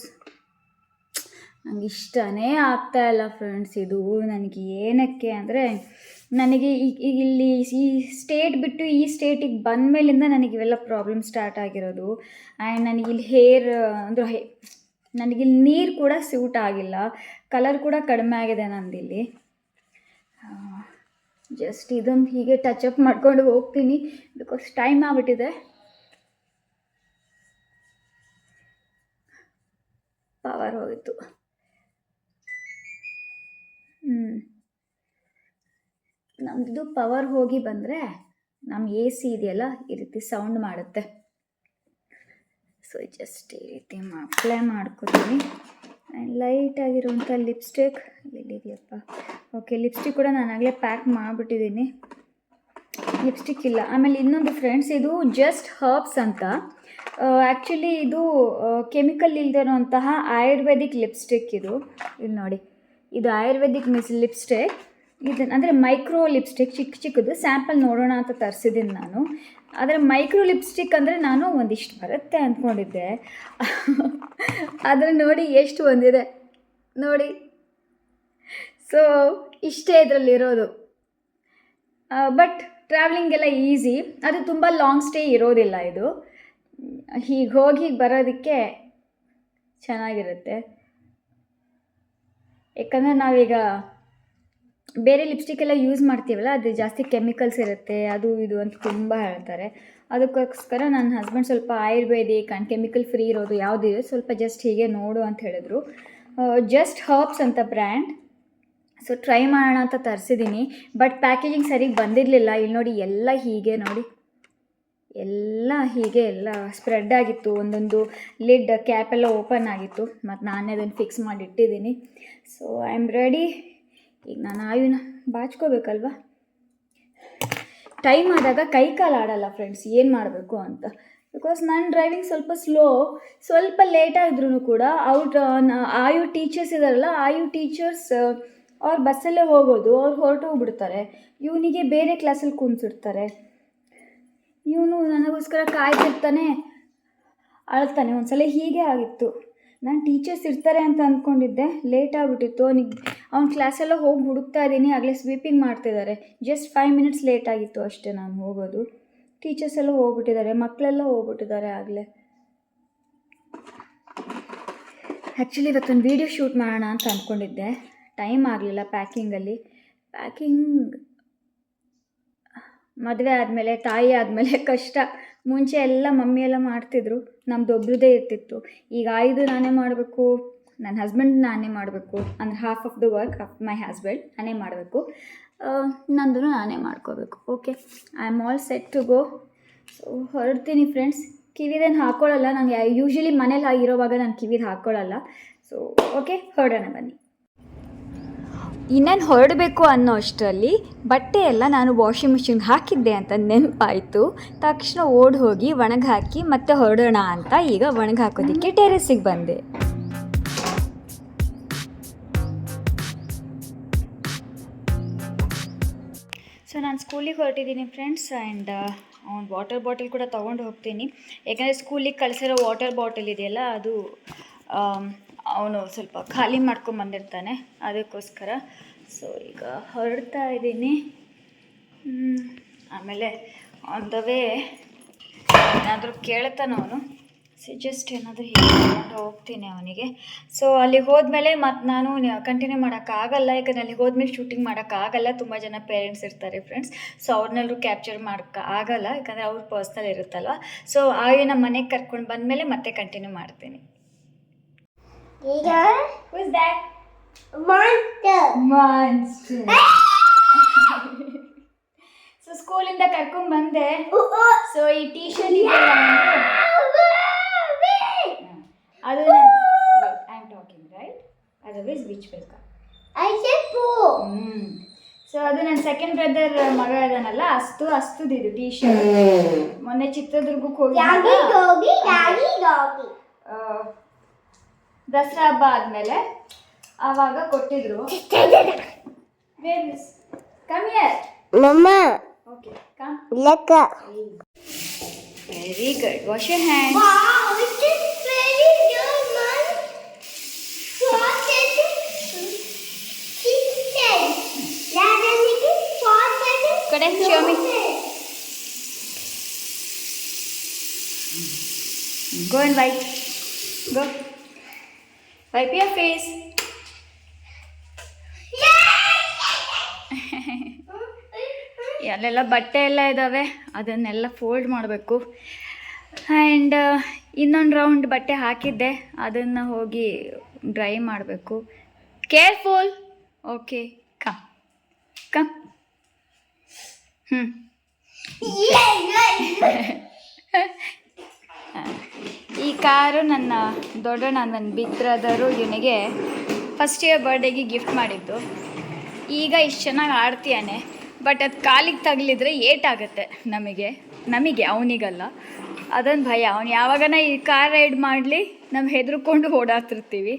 ನನಗೆ ಇಷ್ಟನೇ ಆಗ್ತಾಯಿಲ್ಲ ಫ್ರೆಂಡ್ಸ್. ಇದು ನನಗೆ ಏನಕ್ಕೆ ಅಂದರೆ ನನಗೆ ಈಗ ಇಲ್ಲಿ ಈ ಸ್ಟೇಟ್ ಬಿಟ್ಟು ಈ ಸ್ಟೇಟಿಗೆ ಬಂದ ಮೇಲಿಂದ ನನಗೆ ಇವೆಲ್ಲ ಪ್ರಾಬ್ಲಮ್ ಸ್ಟಾರ್ಟ್ ಆಗಿರೋದು. ಆ್ಯಂಡ್ ನನಗಿಲ್ಲಿ ಹೇರ್ ಅಂದರೆ ನನಗಿಲ್ಲಿ ನೀರು ಕೂಡ ಸ್ಯೂಟ್ ಆಗಿಲ್ಲ, ಕಲರ್ ಕೂಡ ಕಡಿಮೆ ಆಗಿದೆ ನಂದಿಲ್ಲಿ. ಜಸ್ಟ್ ಇದೊಂದು ಹೀಗೆ ಟಚಪ್ ಮಾಡ್ಕೊಂಡು ಹೋಗ್ತೀನಿ ಬಿಕಾಸ್ ಟೈಮ್ ಆಗಿಬಿಟ್ಟಿದೆ. ಪವರ್ ಹೋಯಿತು. ನಮ್ಮದು ಪವರ್ ಹೋಗಿ ಬಂದರೆ ನಮ್ಮ ಎ ಸಿ ಇದೆಯಲ್ಲ ಈ ರೀತಿ ಸೌಂಡ್ ಮಾಡುತ್ತೆ. ಸೊ ಜಸ್ಟ್ ಈ ರೀತಿ ಅಪ್ಲೈ ಮಾಡ್ಕೊತೀನಿ. ಆ್ಯಂಡ್ ಲೈಟಾಗಿರುವಂಥ ಲಿಪ್ಸ್ಟಿಕ್ ಎಲ್ಲಿದೆಯಪ್ಪ? ಓಕೆ, ಲಿಪ್ಸ್ಟಿಕ್ ಕೂಡ ನಾನು ಆಗಲೇ ಪ್ಯಾಕ್ ಮಾಡಿಬಿಟ್ಟಿದ್ದೀನಿ. ಲಿಪ್ಸ್ಟಿಕ್ ಇಲ್ಲ. ಆಮೇಲೆ ಇನ್ನೊಂದು ಫ್ರೆಂಡ್ಸ್, ಇದು ಜಸ್ಟ್ ಹರ್ಬ್ಸ್ ಅಂತ. ಆ್ಯಕ್ಚುಲಿ ಇದು ಕೆಮಿಕಲ್ ಇಲ್ಲದಿರುವಂತಹ ಆಯುರ್ವೇದಿಕ್ ಲಿಪ್ಸ್ಟಿಕ್. ಇದು ನೋಡಿ, ಇದು ಆಯುರ್ವೇದಿಕ್ ಲಿಪ್ಸ್ಟಿಕ್. ಇದನ್ನು ಅಂದರೆ ಮೈಕ್ರೋ ಲಿಪ್ಸ್ಟಿಕ್, ಚಿಕ್ಕ ಚಿಕ್ಕದು ಸ್ಯಾಂಪಲ್ ನೋಡೋಣ ಅಂತ ತರಿಸಿದ್ದೀನಿ ನಾನು. ಆದರೆ ಮೈಕ್ರೋ ಲಿಪ್ಸ್ಟಿಕ್ ಅಂದರೆ ನಾನು ಒಂದಿಷ್ಟು ಬರುತ್ತೆ ಅಂದ್ಕೊಂಡಿದ್ದೆ. ಆದರೆ ನೋಡಿ ಎಷ್ಟು ಬಂದಿದೆ ನೋಡಿ. ಸೊ ಇಷ್ಟೇ ಇದರಲ್ಲಿರೋದು. But ಟ್ರಾವೆಲಿಂಗೆಲ್ಲ easy. ಅದು ತುಂಬ ಲಾಂಗ್ ಸ್ಟೇ ಇರೋದಿಲ್ಲ. ಇದು ಹೀಗೆ ಹೋಗಿ ಬರೋದಕ್ಕೆ ಚೆನ್ನಾಗಿರುತ್ತೆ. ಯಾಕಂದರೆ ನಾವೀಗ ಬೇರೆ ಲಿಪ್ಸ್ಟಿಕ್ ಎಲ್ಲ ಯೂಸ್ ಮಾಡ್ತೀವಲ್ಲ, ಅದು ಜಾಸ್ತಿ ಕೆಮಿಕಲ್ಸ್ ಇರುತ್ತೆ, ಅದು ಇದು ಅಂತ ತುಂಬ ಹೇಳ್ತಾರೆ. ಅದಕ್ಕೋಸ್ಕರ ನನ್ನ ಹಸ್ಬೆಂಡ್ ಸ್ವಲ್ಪ ಆಯುರ್ವೇದಿಕ್ ಆ್ಯಂಡ್ ಕೆಮಿಕಲ್ ಫ್ರೀ ಇರೋದು ಯಾವುದಿದೆ ಸ್ವಲ್ಪ ಜಸ್ಟ್ ಹೀಗೆ ನೋಡು ಅಂತ ಹೇಳಿದ್ರು. ಜಸ್ಟ್ ಹರ್ಬ್ಸ್ ಅಂತ ಬ್ರ್ಯಾಂಡ್. ಸೊ ಟ್ರೈ ಮಾಡೋಣ ಅಂತ ತರಿಸಿದ್ದೀನಿ. ಬಟ್ ಪ್ಯಾಕೇಜಿಂಗ್ ಸರಿಗೆ ಬಂದಿರಲಿಲ್ಲ. ಇಲ್ಲಿ ನೋಡಿ ಎಲ್ಲ ಹೀಗೆ ನೋಡಿ, ಎಲ್ಲ ಹೀಗೆ ಎಲ್ಲ ಸ್ಪ್ರೆಡ್ ಆಗಿತ್ತು. ಒಂದೊಂದು ಲಿಡ್ ಕ್ಯಾಪೆಲ್ಲ ಓಪನ್ ಆಗಿತ್ತು. ಮತ್ತು ನಾನೇ ಅದನ್ನು ಫಿಕ್ಸ್ ಮಾಡಿ ಇಟ್ಟಿದ್ದೀನಿ. So I am ready. ಈಗ ನಾನು ಆಯುನ ಬಾಚ್ಕೋಬೇಕಲ್ವ. ಟೈಮ್ ಆದಾಗ ಕೈ ಕಾಲು ಆಡಲ್ಲ ಫ್ರೆಂಡ್ಸ್, ಏನು ಮಾಡಬೇಕು ಅಂತ. ಬಿಕಾಸ್ ನಾನು ಡ್ರೈವಿಂಗ್ ಸ್ವಲ್ಪ ಲೇಟ್ ಆಗಿದ್ರು ಕೂಡ ಆಯು ಟೀಚರ್ಸ್ ಇದಾರಲ್ಲ, ಆಯು ಟೀಚರ್ಸ್ ಅವ್ರು ಬಸ್ಸಲ್ಲೇ ಹೋಗೋದು, ಅವ್ರು ಹೊರಟೋಗ್ಬಿಡ್ತಾರೆ. ಇವನಿಗೆ ಬೇರೆ ಕ್ಲಾಸಲ್ಲಿ ಕೂರಿಸಿರ್ತಾರೆ. ಇವನು ನನಗೋಸ್ಕರ ಕಾಯ್ತಿರ್ತಾನೆ, ಅಳ್ತಾನೆ. ಒಂದ್ಸಲ ಹೀಗೆ ಆಗಿತ್ತು. ನಾನು ಟೀಚರ್ಸ್ ಇರ್ತಾರೆ ಅಂತ ಅಂದ್ಕೊಂಡಿದ್ದೆ, ಲೇಟ್ ಆಗಿಬಿಟ್ಟಿತ್ತು. ಅವ್ನ ಕ್ಲಾಸೆಲ್ಲ ಹೋಗಿ ಹುಡುಕ್ತಾ ಇದ್ದೀನಿ. ಆಗಲೇ ಸ್ವೀಪಿಂಗ್ ಮಾಡ್ತಿದ್ದಾರೆ. ಜಸ್ಟ್ 5 ಮಿನಿಟ್ಸ್ ಲೇಟ್ ಆಗಿತ್ತು ಅಷ್ಟೇ ನಾನು ಹೋಗೋದು. ಟೀಚರ್ಸ್ ಎಲ್ಲ ಹೋಗ್ಬಿಟ್ಟಿದ್ದಾರೆ, ಮಕ್ಕಳೆಲ್ಲ ಹೋಗ್ಬಿಟ್ಟಿದ್ದಾರೆ ಆಗಲೇ. ಆ್ಯಕ್ಚುಲಿ ಇವತ್ತೊಂದು ವೀಡಿಯೋ ಶೂಟ್ ಮಾಡೋಣ ಅಂತ ಅಂದ್ಕೊಂಡಿದ್ದೆ, ಟೈಮ್ ಆಗಲಿಲ್ಲ ಪ್ಯಾಕಿಂಗಲ್ಲಿ. ಮದುವೆ ಆದಮೇಲೆ, ತಾಯಿ ಆದಮೇಲೆ ಕಷ್ಟ. ಮುಂಚೆ ಎಲ್ಲ ಮಮ್ಮಿ ಎಲ್ಲ ಮಾಡ್ತಿದ್ರು, ನಮ್ಮದೊಬ್ರದ್ದೇ ಇರ್ತಿತ್ತು. ಈಗ ಆಯ್ದು ನಾನೇ ಮಾಡಬೇಕು, ನನ್ನ ಹಸ್ಬೆಂಡ್ ನಾನೇ ಮಾಡಬೇಕು. ಅಂದರೆ half of the work of my husband ನಾನೇ ಮಾಡಬೇಕು, ನಂದು ನಾನೇ ಮಾಡ್ಕೋಬೇಕು. Okay, I am all set to go. So ಹೊರಡ್ತೀನಿ ಫ್ರೆಂಡ್ಸ್. ಕಿವಿದೇನು ಹಾಕ್ಕೊಳ್ಳಲ್ಲ, ನನಗೆ ಯೂಶ್ವಲಿ ಮನೇಲಿ ಇರೋವಾಗ ನಾನು ಕಿವಿದು ಹಾಕ್ಕೊಳ್ಳಲ್ಲ. ಸೊ ಓಕೆ, ಹೊರಡೋಣ ಬನ್ನಿ. ಇನ್ನೇನು ಹೊರಡಬೇಕು ಅನ್ನೋ ಅಷ್ಟರಲ್ಲಿ ಬಟ್ಟೆ ಎಲ್ಲ ನಾನು ವಾಷಿಂಗ್ ಮಿಷಿನ್ಗೆ ಹಾಕಿದ್ದೆ ಅಂತ ನೆನಪಾಯಿತು. ತಕ್ಷಣ ಓಡಿ ಹೋಗಿ ಒಣಗಿ ಹಾಕಿ ಮತ್ತೆ ಹೊರಡೋಣ ಅಂತ ಈಗ ಒಣಗಿ ಹಾಕೋದಕ್ಕೆ ಟೆರೆಸಿಗೆ ಬಂದೆ. ಸೊ ನಾನು ಸ್ಕೂಲಿಗೆ ಹೊರಟಿದ್ದೀನಿ ಫ್ರೆಂಡ್ಸ್. ಆ್ಯಂಡ್ ಅವ್ನು ವಾಟರ್ ಬಾಟಲ್ ಕೂಡ ತೊಗೊಂಡು ಹೋಗ್ತೀನಿ. ಯಾಕಂದರೆ ಸ್ಕೂಲಿಗೆ ಕಳಿಸಿರೋ ವಾಟರ್ ಬಾಟಲ್ ಇದೆಯಲ್ಲ, ಅದು ಅವನು ಸ್ವಲ್ಪ ಖಾಲಿ ಮಾಡ್ಕೊಂಬಂದಿರ್ತಾನೆ, ಅದಕ್ಕೋಸ್ಕರ. ಸೊ ಈಗ ಹೊರಡ್ತಾ ಇದ್ದೀನಿ. ಆಮೇಲೆ ಆನ್ ದ ವೇ ಏನಾದರೂ ಕೇಳ್ತಾನೆ ಅವನು. ಸೊ ಜಸ್ಟ್ ಏನಾದರೂ ಹೀಗೆ ತಗೊಂಡು ಹೋಗ್ತೀನಿ ಅವನಿಗೆ. ಸೊ ಅಲ್ಲಿಗೆ ಹೋದ್ಮೇಲೆ ಮತ್ತು ನಾನು ಕಂಟಿನ್ಯೂ ಮಾಡೋಕ್ಕಾಗಲ್ಲ, ಯಾಕಂದರೆ ಅಲ್ಲಿಗೆ ಹೋದ್ಮೇಲೆ ಶೂಟಿಂಗ್ ಮಾಡೋಕ್ಕಾಗಲ್ಲ. ತುಂಬ ಜನ ಪೇರೆಂಟ್ಸ್ ಇರ್ತಾರೆ ಫ್ರೆಂಡ್ಸ್. ಸೊ ಅವ್ರನ್ನೆಲ್ಲರೂ ಕ್ಯಾಪ್ಚರ್ ಮಾಡೋಕ್ಕಾಗಲ್ಲ, ಯಾಕಂದರೆ ಅವ್ರ ಪರ್ಸ್ನಲ್ ಇರುತ್ತಲ್ವ. ಸೊ ಆಗಿ ನಮ್ಮ ಮನೆಗೆ ಕರ್ಕೊಂಡು ಬಂದಮೇಲೆ ಮತ್ತೆ ಕಂಟಿನ್ಯೂ ಮಾಡ್ತೀನಿ. Who's that? Monster. ಸೊ ಸ್ಕೂಲಿಂದ ಕರ್ಕೊಂಡು ಬಂದೆ. ಸೊ ಈ ಟೀ ಶರ್ಟ್ ಇದೆಯಲ್ಲ ಅದು I am talking right, otherwise which welcome. I said poo. So ಅದು ನನ್ನ ಸೆಕೆಂಡ್ ಬ್ರದರ್ ಮಗ ಇದಾನಲ್ಲ, ಅಸ್ತುದಿದು ಟೀ ಶರ್ಟ್. ಮೊನ್ನೆ ಚಿತ್ರದುರ್ಗಕ್ಕೆ ಹೋಗಿ ದಸರಾ ಹಬ್ಬ ಆದಮೇಲೆ ಆವಾಗ ಕೊಟ್ಟಿದ್ರು. Come here Mama, okay come. look up. Very good. Wash your hand. Wow, it is very good, man. Sausage, chicken. That is sausage. Correct, show me. Go and wipe. Go. Wipe your face. ಅಲ್ಲೆಲ್ಲ ಬಟ್ಟೆ ಎಲ್ಲ ಇದ್ದಾವೆ, ಅದನ್ನೆಲ್ಲ fold ಮಾಡಬೇಕು. And ಇನ್ನೊಂದು round ಬಟ್ಟೆ ಹಾಕಿದ್ದೆ, ಅದನ್ನು ಹೋಗಿ ಡ್ರೈ ಮಾಡಬೇಕು. ಕೇರ್ಫುಲ್. Okay, come come. ಈ ಕಾರು ನನ್ನ ದೊಡ್ಡಣ್ಣ, ನನ್ನ ಬಿಗ್ ಬ್ರದರು, ಇವನಿಗೆ ಫಸ್ಟ್ ಇಯರ್ ಬರ್ಡೇಗೆ ಗಿಫ್ಟ್ ಮಾಡಿದ್ದು. ಈಗ ಇಷ್ಟು ಚೆನ್ನಾಗಿ ಆಡ್ತೀಯಾನೆ, ಬಟ್ ಅದು ಕಾಲಿಗೆ ತಗಲಿದ್ರೆ ಏಟಾಗುತ್ತೆ ನಮಗೆ ಅವನಿಗಲ್ಲ. ಅದೊಂದು ಭಯ. ಅವ್ನು ಯಾವಾಗನ ಈ ಕಾರ್ ರೈಡ್ ಮಾಡಲಿ ನಾವು ಹೆದರ್ಕೊಂಡು ಓಡಾಡ್ತಿರ್ತೀವಿ.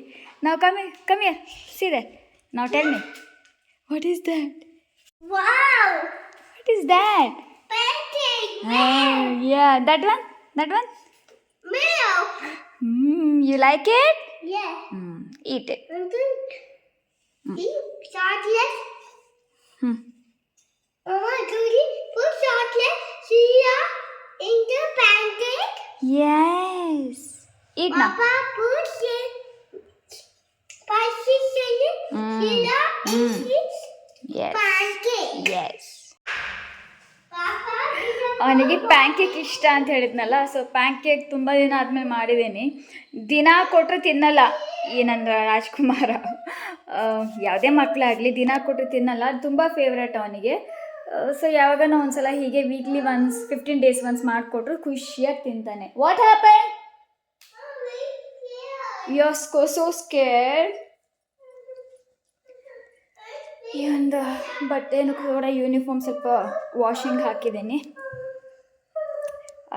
ನಾವು ಕಮ್ಮಿ ಸೀದೆ ನಾವು tell me what is that? Wow, what is that? pancake. Yeah, that one Milk. You like it? Yeah. Eat it. Chocolate. Mama, do you put chocolate syrup in the pancake? Yes. Eat now. Papa, put spicy syrup in this Yes. pancake. Yes. Papa, ಅವನಿಗೆ ಪ್ಯಾಂಕೇಕ್ ಇಷ್ಟ ಅಂತ ಹೇಳಿದ್ನಲ್ಲ, so ಪ್ಯಾಂಕೇಕ್ ತುಂಬ ದಿನ ಆದಮೇಲೆ ಮಾಡಿದ್ದೀನಿ. ದಿನ ಕೊಟ್ಟರೆ ತಿನ್ನಲ್ಲ ಈ ನನ್ನ ರಾಜ್ಕುಮಾರ. ಯಾವುದೇ ಮಕ್ಕಳಾಗಲಿ ದಿನ ಕೊಟ್ಟರೆ ತಿನ್ನಲ್ಲ, ಅದು ತುಂಬ ಫೇವ್ರೇಟ್ ಅವನಿಗೆ. ಸೊ ಯಾವಾಗನ ಒಂದ್ಸಲ ಹೀಗೆ ವೀಕ್ಲಿ ಒನ್ಸ್ 15 days ಒನ್ಸ್ ಮಾಡಿಕೊಟ್ರು ಖುಷಿಯಾಗಿ ತಿಂತಾನೆ. What happen? You are so scared. ಈ ಒಂದು ಬಟ್ಟೆನೂ ಕೂಡ ಯೂನಿಫಾರ್ಮ್ ಸ್ವಲ್ಪ ವಾಷಿಂಗ್ ಹಾಕಿದ್ದೀನಿ,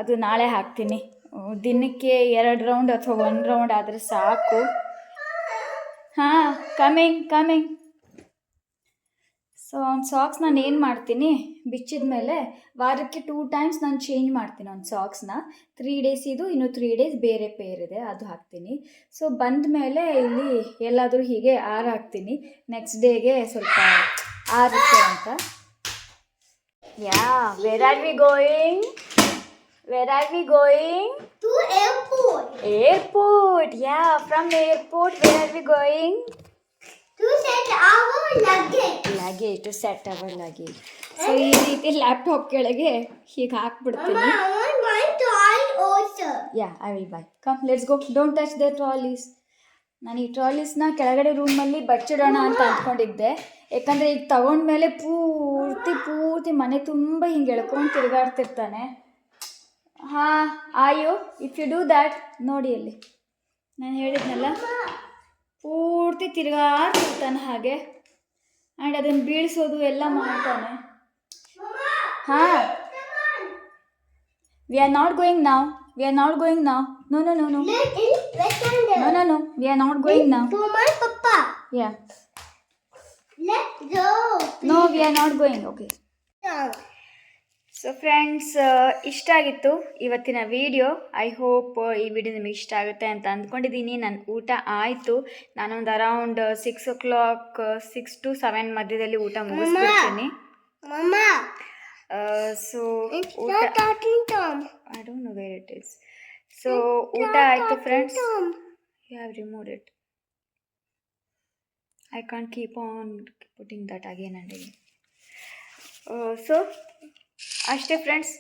ಅದು ನಾಳೆ ಹಾಕ್ತೀನಿ. ದಿನಕ್ಕೆ 2 ರೌಂಡ್ ಅಥವಾ 1 ರೌಂಡ್ ಆದರೆ ಸಾಕು. ಹಾಂ, ಕಮಿಂಗ್. ಸೊ ಅವ್ನ ಸಾಕ್ಸ್ ನಾನು ಏನು ಮಾಡ್ತೀನಿ, ಬಿಚ್ಚಿದ ಮೇಲೆ ವಾರಕ್ಕೆ 2 times ನಾನು ಚೇಂಜ್ ಮಾಡ್ತೀನಿ ಅವ್ನ ಸಾಕ್ಸ್ನ. 3 days ಇದು, ಇನ್ನು 3 days ಬೇರೆ ಪೇರ್ ಇದೆ, ಅದು ಹಾಕ್ತೀನಿ. ಸೊ ಬಂದ ಮೇಲೆ ಇಲ್ಲಿ ಎಲ್ಲಾದರೂ ಹೀಗೆ ಹಾಕ್ತೀನಿ, ನೆಕ್ಸ್ಟ್ ಡೇಗೆ ಸ್ವಲ್ಪ ಆರುತ್ತೆ ಅಂತ. Yeah, where are we going? to airport. Airport. Yeah, from airport, where are we going? To set our luggage. To set our luggage. So ಈ ರೀತಿ ಲ್ಯಾಪ್ಟಾಪ್ ಕೆಳಗೆ ಹೀಗೆ ಹಾಕ್ಬಿಡ್ತೀನಿ. Mama, I want my toy also. Yeah, I will buy. Come, let's go. Don't touch the trolleys. ನಾನು ಈ ಟ್ರಾಲೀಸ್ನ ಕೆಳಗಡೆ ರೂಮಲ್ಲಿ ಬಚ್ಚಿಡೋಣ ಅಂತ ಅಂದ್ಕೊಂಡಿದ್ದೆ, ಯಾಕಂದರೆ ಈಗ ತಗೊಂಡ್ಮೇಲೆ ಪೂರ್ತಿ ಮನೆ ತುಂಬ ಹಿಂಗೆ ಎಳ್ಕೊಂಡು ತಿರುಗಾಡ್ತಿರ್ತಾನೆ. ಹಾಂ, ಆಯು ಇಫ್ ಯು ಡೂ ದ್ಯಾಟ್, ನೋಡಿ ಅಲ್ಲಿ ನಾನು ಹೇಳಿದ್ನಲ್ಲ, ಪೂರ್ತಿ ತಿರುಗಾಡ್ತಿರ್ತಾನೆ ಹಾಗೆ. ಆ್ಯಂಡ್ ಅದನ್ನು ಬೀಳಿಸೋದು ಎಲ್ಲ ಮಾಡ್ತಾನೆ. ಹಾಂ, ವಿ ಆರ್ ನಾಟ್ ಗೋಯಿಂಗ್ ನಾವ್. No. We are not going now. No. No. We are not going now. To my papa. Yeah. Let's go. No, we are not going. Okay. So friends, ಇಷ್ಟ ಆಗಿತ್ತು ಇವತ್ತಿನ video. I hope ಈ video ನಿಮಗೆ ಇಷ್ಟ ಆಗುತ್ತೆ ಅಂತ ಅಂದ್ಕೊಂಡಿದ್ದೀನಿ. ನನ್ನ ಊಟ ಆಯಿತು. ನಾನೊಂದು ಅರೌಂಡ್ 6 o'clock 6 to 7 ಮಧ್ಯದಲ್ಲಿ ಊಟ ಮುಗಿಸ್ಬಿಡ್ತೀನಿ. Mama. So It's not talking Tom. I don't know where it is. So ಊಟ ಆಯಿತು friends. You have removed it. I can't keep on putting that again and again. So ಅಷ್ಟೇ friends,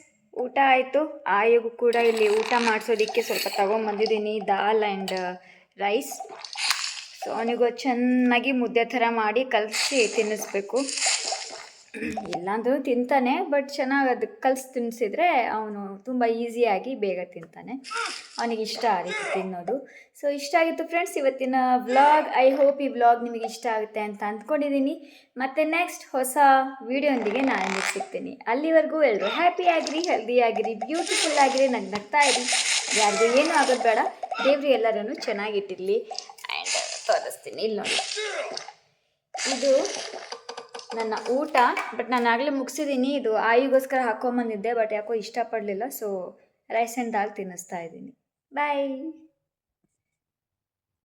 ಊಟ ಆಯಿತು. ಆಯಿಗೂ ಕೂಡ ಇಲ್ಲಿ ಊಟ ಮಾಡಿಸೋದಕ್ಕೆ ಸ್ವಲ್ಪ ತೊಗೊಂಬಂದಿದ್ದೀನಿ ದಾಲ್ ಆ್ಯಂಡ್ ರೈಸ್. ಸೊ ಅವನಿಗೂ ಚೆನ್ನಾಗಿ ಮುದ್ದೆ ಥರ ಮಾಡಿ ಕಲಸಿ ತಿನ್ನಿಸ್ಬೇಕು. ಇಲ್ಲಾಂದ್ರೂ ತಿಂತಾನೆ, ಬಟ್ ಚೆನ್ನಾಗಿ ಅದು ಕಲ್ಸಿ ತಿನ್ನಿಸಿದ್ರೆ ಅವನು ತುಂಬ ಈಸಿಯಾಗಿ ಬೇಗ ತಿಂತಾನೆ. ಅವನಿಗೆ ಇಷ್ಟ ಆ ರೀತಿ ತಿನ್ನೋದು. ಸೊ ಇಷ್ಟ ಆಗಿತ್ತು ಫ್ರೆಂಡ್ಸ್ ಇವತ್ತಿನ ವ್ಲಾಗ್. ಐ ಹೋಪ್ ಈ ವ್ಲಾಗ್ ನಿಮಗೆ ಇಷ್ಟ ಆಗುತ್ತೆ ಅಂತ ಅಂದ್ಕೊಂಡಿದ್ದೀನಿ. ಮತ್ತು ನೆಕ್ಸ್ಟ್ ಹೊಸ ವೀಡಿಯೋಂದಿಗೆ ನಾನು ನಿಮಗೆ ಸಿಗ್ತೀನಿ. ಅಲ್ಲಿವರೆಗೂ ಎಲ್ಲರೂ ಹ್ಯಾಪಿ ಆಗಿರಿ, ಹೆಲ್ದಿ ಆಗಿರಿ, ಬ್ಯೂಟಿಫುಲ್ ಆಗಿರಿ, ನಗ್ನಗ್ತಾ ಇರಿ. ಯಾರಿಗೂ ಏನೂ ಆಗೋದು ಬೇಡ. ದೇವ್ರು ಎಲ್ಲರೂ ಚೆನ್ನಾಗಿಟ್ಟಿರಲಿ. ಆ್ಯಂಡ್ ತೋರಿಸ್ತೀನಿ ಇಲ್ಲಿ ನೋಡಿ, ಇದು ನನ್ನ ಊಟ. ಬಟ್ ನಾನು ಆಗಲೇ ಮುಗಿಸಿದ್ದೀನಿ. ಇದು ಆಯಿಗೋಸ್ಕರ ಹಾಕ್ಕೊಂಬಂದಿದ್ದೆ, ಬಟ್ ಯಾಕೋ ಇಷ್ಟಪಡಲಿಲ್ಲ. ಸೊ ರೈಸ್ ಆ್ಯಂಡ್ ದಾಲ್ ತಿನ್ನಿಸ್ತಾ ಇದ್ದೀನಿ. ಬಾಯ್.